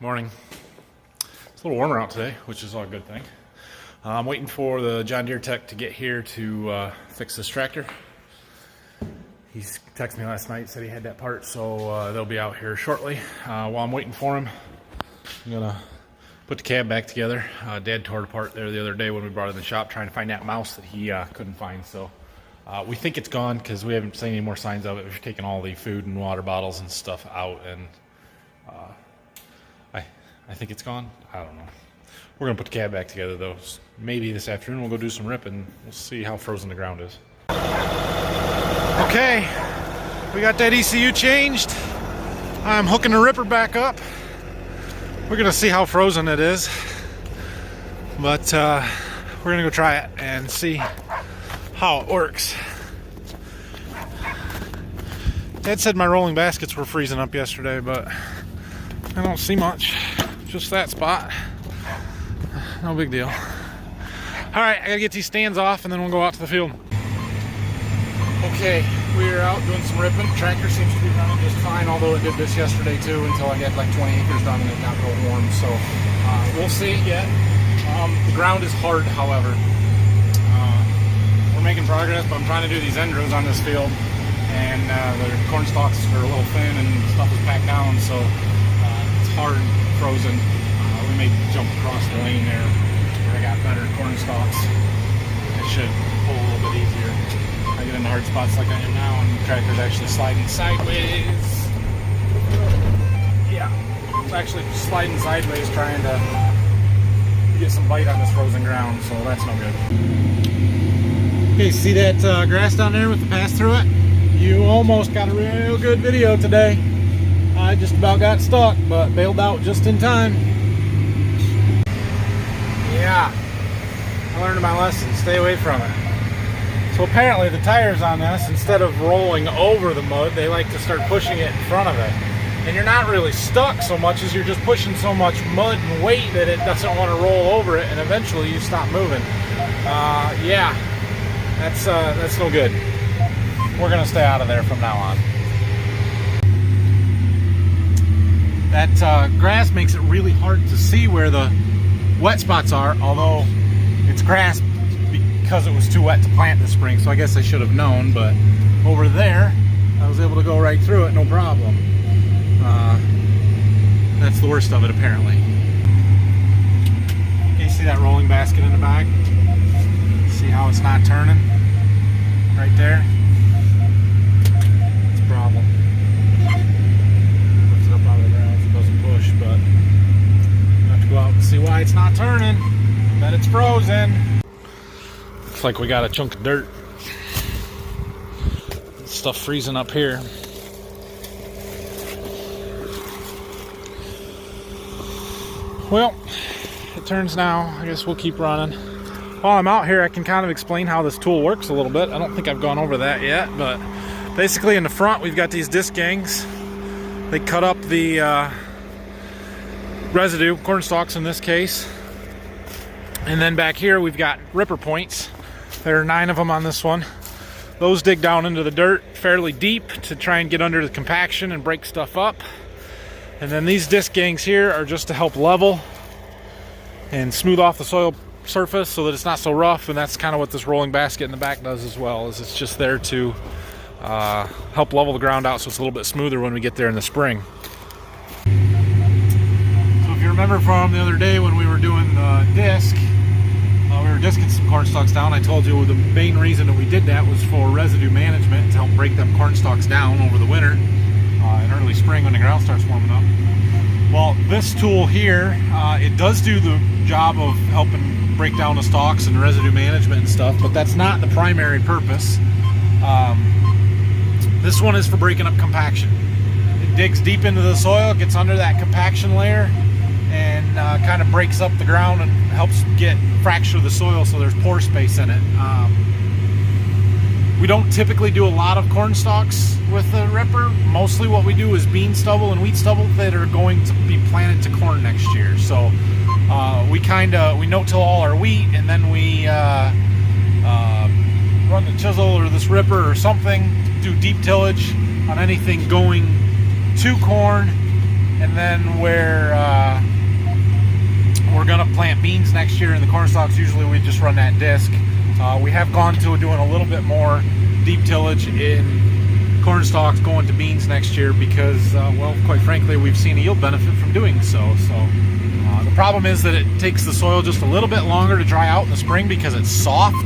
Morning. It's a little warmer out today, which is a good thing. I'm waiting for the John Deere tech to get here to fix this tractor. He texted me last night, said he had that part, so they'll be out here shortly. While I'm waiting for him, I'm gonna put the cab back together. Dad tore it apart there the other day when we brought it in the shop, trying to find that mouse that he couldn't find. So we think it's gone because we haven't seen any more signs of it. We've taken all the food and water bottles and stuff out, and I think it's gone. I don't know. We're gonna put the cab back together though. Maybe this afternoon we'll go do some ripping. We'll see how frozen the ground is. Okay, we got that ECU changed. I'm hooking the ripper back up. We're gonna see how frozen it is, but we're gonna go try it and see how it works. Dad said my rolling baskets were freezing up yesterday, but I don't see much. Just that spot. No big deal. Alright, I gotta get these stands off and then we'll go out to the field. Okay, we're out doing some ripping. Tractor seems to be running just fine, although it did this yesterday too until I got like 20 acres done and it got real warm. So we'll see yet. The ground is hard, however. We're making progress, but I'm trying to do these end rows on this field, and the corn stalks are a little thin and stuff is packed down, so it's hard, frozen. We may jump across the lane there where I got better corn stalks. It should pull a little bit easier. I get in hard spots like I am now, and the tractor's actually sliding sideways. Yeah, it's actually sliding sideways trying to get some bite on this frozen ground, so that's no good. Okay, see that grass down there with the pass through it? You almost got a real good video today. I just about got stuck, but bailed out just in time. Yeah, I learned my lesson. Stay away from it. So apparently the tires on this, instead of rolling over the mud, they like to start pushing it in front of it. And you're not really stuck so much as you're just pushing so much mud and weight that it doesn't want to roll over it, and eventually you stop moving. Yeah, that's no good. We're gonna stay out of there from now on. That grass makes it really hard to see where the wet spots are, although it's grass because it was too wet to plant this spring, so I guess I should have known, but over there I was able to go right through it, no problem. That's the worst of it, apparently. Okay, see that rolling basket in the back? See how it's not turning? Right there? It's a problem. Lift it up out of the ground if it doesn't push, but I have to go out and see why it's not turning. I bet it's frozen. Looks like we got a chunk of dirt. Stuff freezing up here. Well, it turns now. I guess we'll keep running. While I'm out here, I can kind of explain how this tool works a little bit. I don't think I've gone over that yet, but basically in the front we've got these disc gangs. They cut up the residue, corn stalks in this case. And then back here we've got ripper points. There are 9 of them on this one. Those dig down into the dirt fairly deep to try and get under the compaction and break stuff up. And then these disc gangs here are just to help level and smooth off the soil surface so that it's not so rough, and that's kind of what this rolling basket in the back does as well, is it's just there to help level the ground out so it's a little bit smoother when we get there in the spring. So if you remember from the other day when we were doing the disc, we were disking some corn stalks down. I told you the main reason that we did that was for residue management, to help break them corn stalks down over the winter in early spring when the ground starts warming up. Well, this tool here, it does do the job of helping break down the stalks and residue management and stuff, but that's not the primary purpose. This one is for breaking up compaction. It digs deep into the soil, gets under that compaction layer, and kind of breaks up the ground and helps fracture the soil so there's pore space in it. We don't typically do a lot of corn stalks with the ripper. Mostly what we do is bean stubble and wheat stubble that are going to be planted to corn next year. So we no-till all our wheat, and then we run the chisel or this ripper or something, do deep tillage on anything going to corn, And then where we're gonna plant beans next year in the corn stalks, usually we just run that disc. We have gone to doing a little bit more deep tillage in corn stalks going to beans next year because, well, quite frankly, we've seen a yield benefit from doing so. The problem is that it takes the soil just a little bit longer to dry out in the spring because it's soft.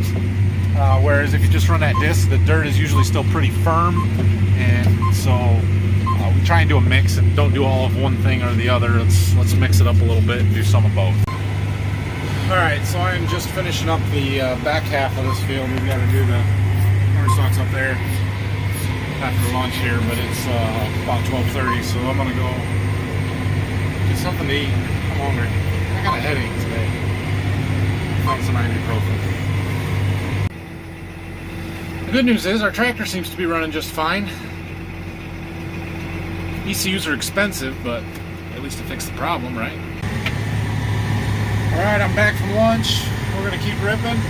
Whereas if you just run that disc, the dirt is usually still pretty firm. And so we try and do a mix and don't do all of one thing or the other. Let's mix it up a little bit and do some of both. Alright, so I am just finishing up the back half of this field. We've got to do the corn stalks up there after lunch here, but it's about 12:30, so I'm going to go get something to eat. I'm hungry. I got a headache today. Find some ibuprofen. The good news is our tractor seems to be running just fine. ECUs are expensive, but at least it fixed the problem, right? Alright, I'm back from lunch. We're going to keep ripping.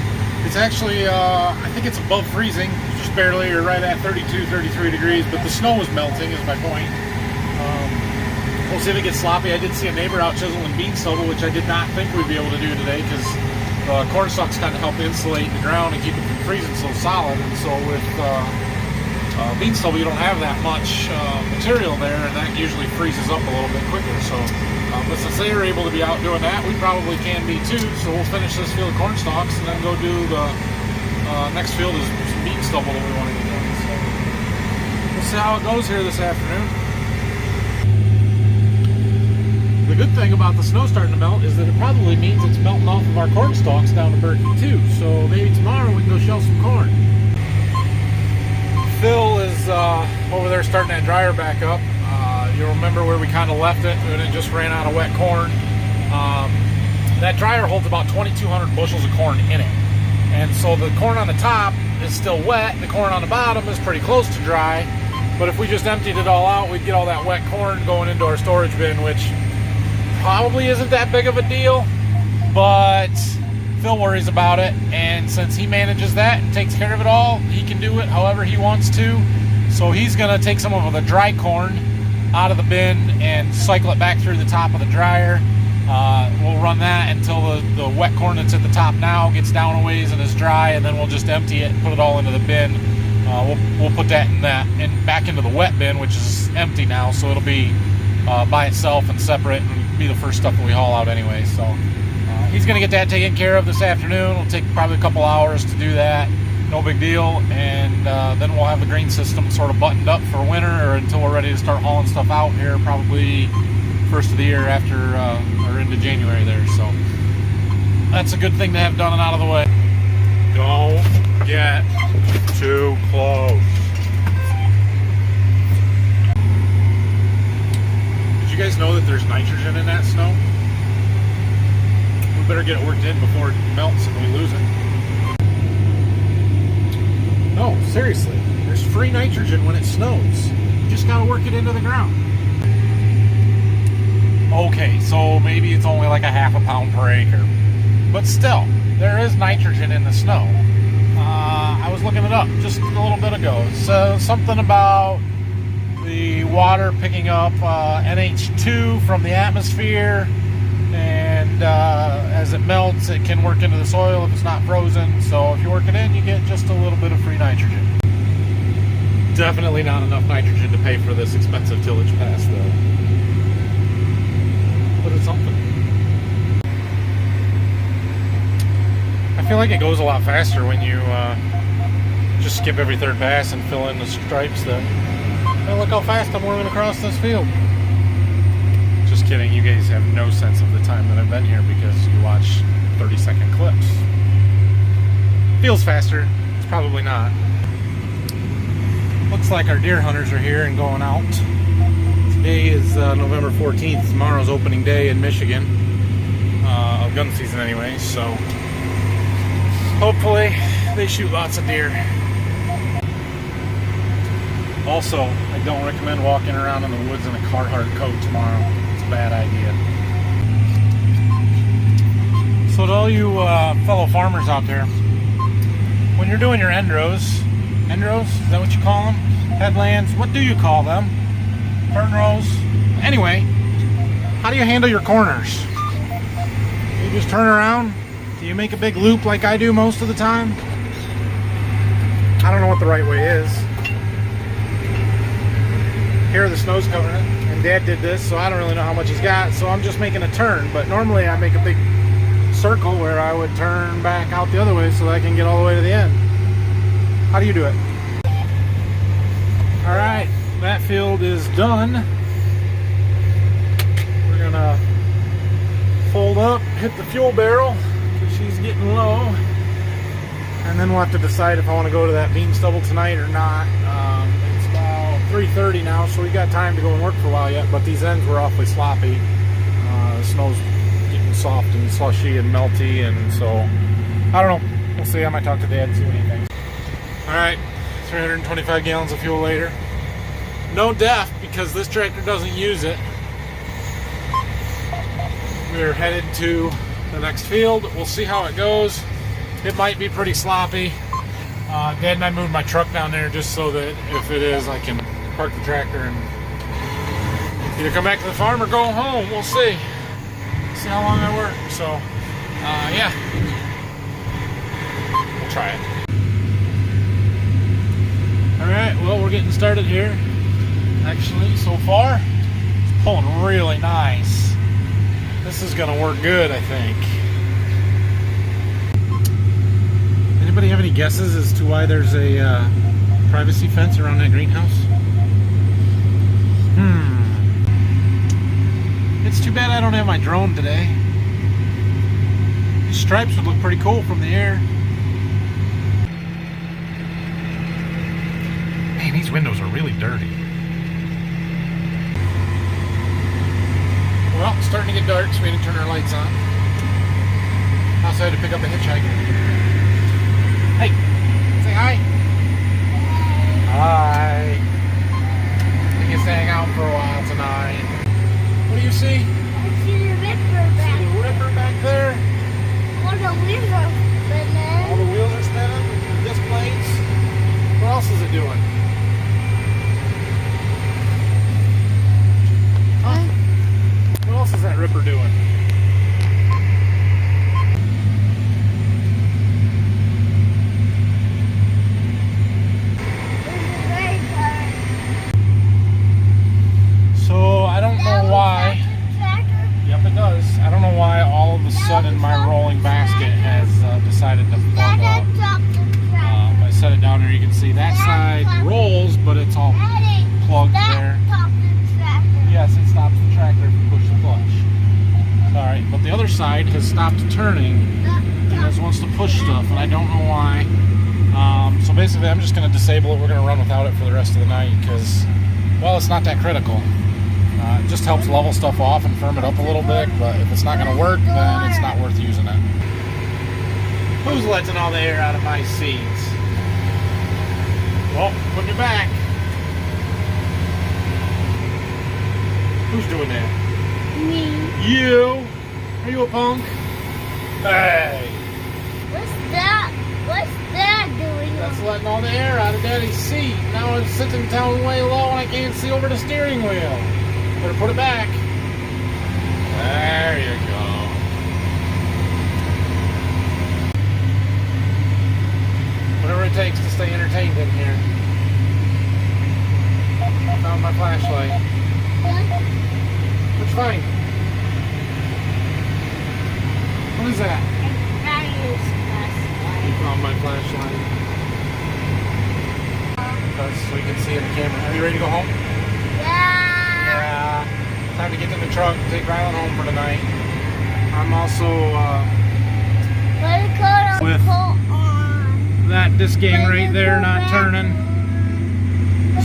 It's actually, I think it's above freezing, just barely, or right at 32, 33 degrees, but the snow is melting, is my point. We'll see if it gets sloppy. I did see a neighbor out chiseling bean stubble, which I did not think we'd be able to do today, because the corn stalks kind of help insulate the ground and keep it from freezing so solid. And so with bean stubble, you don't have that much material there, and that usually freezes up a little bit quicker. So, but since they were able to be out doing that, we probably can be too. So we'll finish this field of corn stalks and then go do the next field is some bean stubble that we want to get done. So we'll see how it goes here this afternoon. The good thing about the snow starting to melt is that it probably means it's melting off of our corn stalks down to Berkey too. So maybe tomorrow we can go shell some corn. Phil is over there starting that dryer back up. You'll remember where we kind of left it and it just ran out of wet corn. That dryer holds about 2,200 bushels of corn in it. And so the corn on the top is still wet. The corn on the bottom is pretty close to dry. But if we just emptied it all out, we'd get all that wet corn going into our storage bin, which probably isn't that big of a deal. But Phil worries about it, and since he manages that and takes care of it all, he can do it however he wants to. So he's going to take some of the dry corn out of the bin and cycle it back through the top of the dryer. We'll run that until the wet corn that's at the top now gets down a ways and is dry, and then we'll just empty it and put it all into the bin. We'll put that in back into the wet bin, which is empty now, so it'll be by itself and separate and be the first stuff that we haul out anyway. So he's going to get that taken care of this afternoon. It'll take probably a couple hours to do that. No big deal. And then we'll have the green system sort of buttoned up for winter, or until we're ready to start hauling stuff out here, probably first of the year after or into January there. So that's a good thing to have done and out of the way. Don't get too close. Did you guys know that there's nitrogen in that snow? We better get it worked in before it melts and we lose it. No, seriously, there's free nitrogen when it snows. You just gotta work it into the ground. Okay, so maybe it's only like a half a pound per acre, but still, there is nitrogen in the snow. I was looking it up just a little bit ago. So something about the water picking up NH2 from the atmosphere, and as it melts, it can work into the soil if it's not frozen. So if you work it in, you get just a little bit of free nitrogen. Definitely not enough nitrogen to pay for this expensive tillage pass, though. But it's something. I feel like it goes a lot faster when you just skip every third pass and fill in the stripes. That, oh, look how fast I'm moving across this field. Just kidding, you guys have no sense of the time that I've been here because you watch 30-second clips. Feels faster, it's probably not. Looks like our deer hunters are here and going out. Today is November 14th, tomorrow's opening day in Michigan, of gun season anyway, so hopefully they shoot lots of deer. Also, I don't recommend walking around in the woods in a Carhartt coat tomorrow. It's a bad idea. So to all you fellow farmers out there, when you're doing your end rows, is that what you call them? Headlands, what do you call them? Burn rows? Anyway, How do you handle your corners? You just turn around? Do you make a big loop like I do most of the time? I don't know what the right way is. Here the snow's covering it, and Dad did this, so I don't really know how much he's got, so I'm just making a turn. But normally I make a big circle where I would turn back out the other way so that I can get all the way to the end. How do you do it? Alright, that field is done. We're gonna fold up, hit the fuel barrel, because she's getting low. And then we'll have to decide if I want to go to that bean stubble tonight or not. It's about 3:30 now, so we got time to go and work for a while yet, but these ends were awfully sloppy. The snow's getting soft and slushy and melty, and so I don't know. We'll see. I might talk to Dad and see what he thinks. Alright, 325 gallons of fuel later. No DEF because this tractor doesn't use it. We're headed to the next field. We'll see how it goes. It might be pretty sloppy. Dad and I moved my truck down there just so that if it is, I can park the tractor and either come back to the farm or go home. We'll see. See how long I work. So, yeah. We'll try it. Alright, well, we're getting started here. Actually, so far, it's pulling really nice. This is going to work good, I think. Anybody have any guesses as to why there's a privacy fence around that greenhouse? It's too bad I don't have my drone today. These stripes would look pretty cool from the air. Man, these windows are really dirty. Well, it's starting to get dark, so we need to turn our lights on. Also, I had to pick up a hitchhiker. Hey, say hi. Hi. We can hang out for a while tonight. What do you see? I see the ripper back. See the ripper back there? All the wheels are spinning. All the wheels are spinning. The disc plates. What else is it doing? Huh? What else is that ripper doing? So I don't know why. Yep, it does. I don't know why all of a sudden my rolling basket has decided to plug up. If I set it down there, you can see that side rolls, but it's all plugged there. Yes, it stops the tractor if you push the clutch. Alright, but the other side has stopped turning and just wants to push stuff, and I don't know why. So basically, I'm just going to disable it. We're going to run without it for the rest of the night because, well, it's not that critical. It just helps level stuff off and firm it up a little bit, but if it's not going to work, then it's not worth using it. Who's letting all the air out of my seats? Well, putting it back. Who's doing that? Me. You? Are you a punk? Hey! What's that? What's that doing? That's letting all the air out of Daddy's seat. Now it's sitting down way low and I can't see over the steering wheel. Better put it back. There you go. Whatever it takes to stay entertained in here. I found my flashlight. What'd you find? What is that? You found my flashlight. So you can see in the camera. Are you ready to go home? Yeah. Time to get in the truck and take Rylan home for tonight. I'm also with that disc gang right there not turning.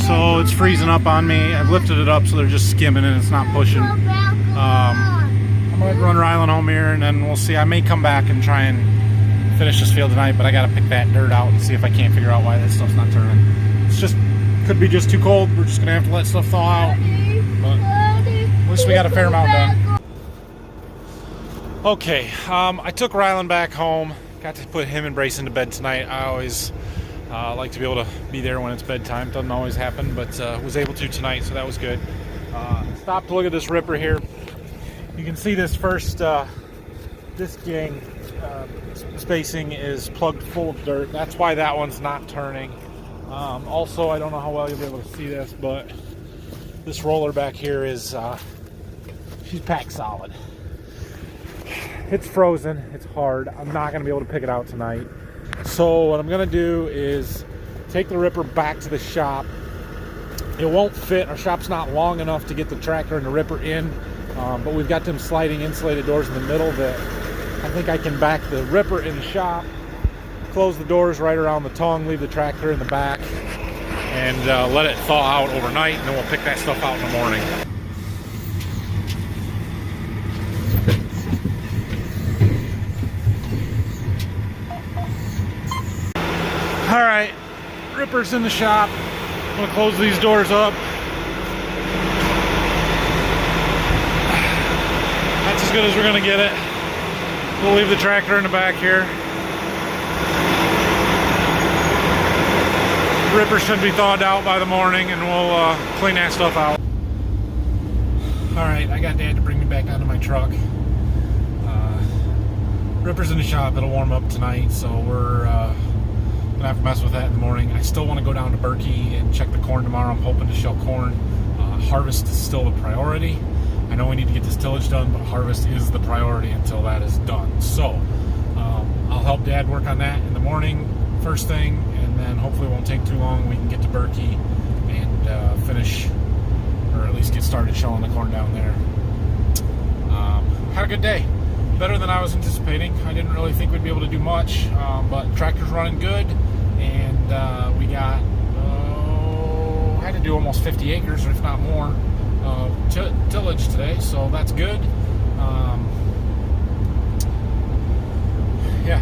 So it's freezing up on me. I've lifted it up so they're just skimming and it's not pushing. I'm going to run Rylan home here and then we'll see. I may come back and try and finish this field tonight, but I got to pick that dirt out and see if I can't figure out why that stuff's not turning. It's just, could be just too cold. We're just going to have to let stuff thaw out. But at least we got a fair amount done. Okay, I took Rylan back home. Got to put him and Brace into bed tonight. I always like to be able to be there when it's bedtime. Doesn't always happen, but was able to tonight, so that was good. Stopped to look at this ripper here. You can see this first this gang spacing is plugged full of dirt. That's why that one's not turning. Also, I don't know how well you'll be able to see this, but this roller back here is she's packed solid. It's frozen, it's hard. I'm not gonna be able to pick it out tonight. So what I'm gonna do is take the ripper back to the shop. It won't fit, our shop's not long enough to get the tractor and the ripper in, but we've got them sliding insulated doors in the middle that I think I can back the ripper in the shop, close the doors right around the tongue, leave the tractor in the back, and let it thaw out overnight, and then we'll pick that stuff out in the morning. All right, ripper's in the shop. I'm gonna close these doors up. That's as good as we're gonna get it. We'll leave the tractor in the back here. The ripper should be thawed out by the morning, and we'll clean that stuff out. All right, I got Dad to bring me back onto my truck. Ripper's in the shop. It'll warm up tonight, so we're gonna have to mess with that in the morning. I still want to go down to Berkey and check the corn tomorrow. I'm hoping to shell corn. Harvest is still the priority. I know we need to get this tillage done, but harvest is the priority until that is done. So I'll help Dad work on that in the morning, first thing, and then hopefully it won't take too long. We can get to Berkey and finish, or at least get started shelling the corn down there. Had a good day. Better than I was anticipating. I didn't really think we'd be able to do much, but tractor's running good, and we got, had to do almost 50 acres, if not more, of tillage today, so that's good. Yeah,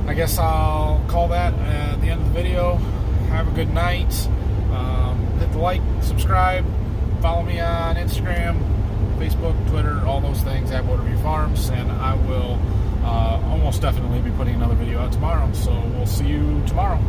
I guess I'll call that at the end of the video. Have a good night. Hit the like, subscribe, follow me on Instagram, Facebook, Twitter, all those things at Waterview Farms, and I will almost definitely be putting another video out tomorrow, so we'll see you tomorrow.